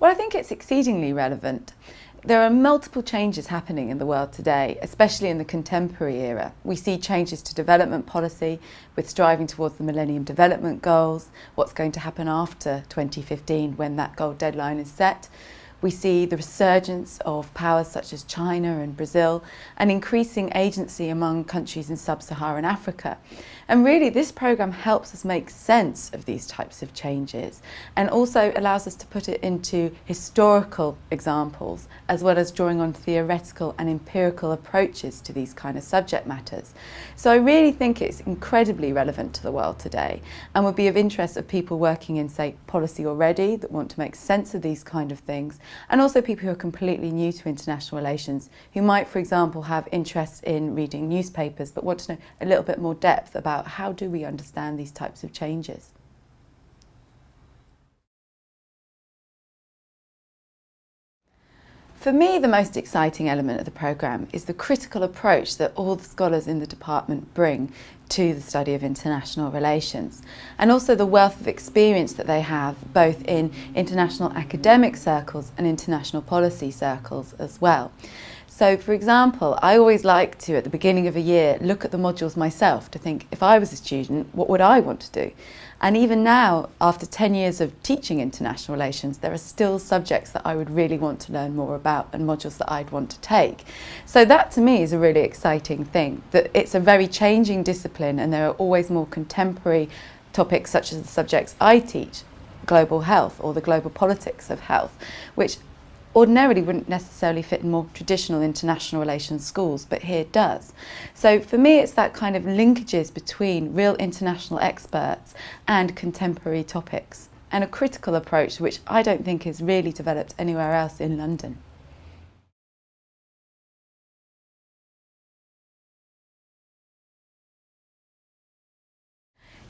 Well, I think it's exceedingly relevant. There are multiple changes happening in the world today, especially in the contemporary era. We see changes to development policy with striving towards the Millennium Development Goals, what's going to happen after 2015 when that goal deadline is set. We see the resurgence of powers such as China and Brazil and increasing agency among countries in Sub-Saharan Africa. And really this programme helps us make sense of these types of changes and also allows us to put it into historical examples as well as drawing on theoretical and empirical approaches to these kind of subject matters. So I really think it's incredibly relevant to the world today and would be of interest of people working in, say, policy already that want to make sense of these kind of things, and also people who are completely new to international relations, who might, for example, have interests in reading newspapers but want to know a little bit more depth about how do we understand these types of changes. For me, the most exciting element of the programme is the critical approach that all the scholars in the department bring to the study of international relations, and also the wealth of experience that they have both in international academic circles and international policy circles as well. So, for example, I always like to, at the beginning of a year, look at the modules myself to think, if I was a student, what would I want to do? And even now, after 10 years of teaching international relations, there are still subjects that I would really want to learn more about and modules that I'd want to take. So that to me is a really exciting thing, that it's a very changing discipline and there are always more contemporary topics such as the subjects I teach, global health or the global politics of health, which ordinarily wouldn't necessarily fit in more traditional international relations schools, but here it does. So for me, it's that kind of linkages between real international experts and contemporary topics, and a critical approach which I don't think is really developed anywhere else in London.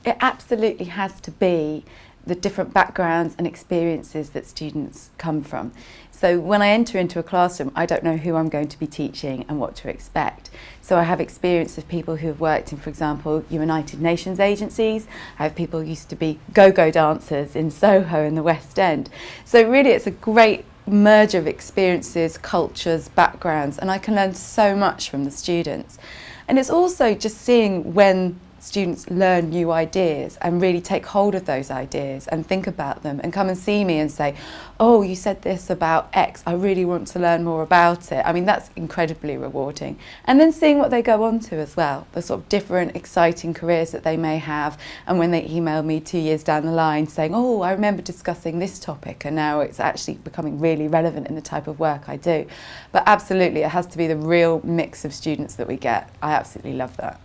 It absolutely has to be the different backgrounds and experiences that students come from. So when I enter into a classroom, I don't know who I'm going to be teaching and what to expect. So I have experience of people who have worked in, for example, United Nations agencies. I have people who used to be go-go dancers in Soho in the West End. So really it's a great merge of experiences, cultures, backgrounds, and I can learn so much from the students. And it's also just seeing when students learn new ideas and really take hold of those ideas and think about them and come and see me and say, oh, you said this about X, I really want to learn more about it. I mean, that's incredibly rewarding. And then seeing what they go on to as well, the sort of different exciting careers that they may have, and when they email me 2 years down the line saying, oh, I remember discussing this topic and now it's actually becoming really relevant in the type of work I do. But absolutely, it has to be the real mix of students that we get. I absolutely love that.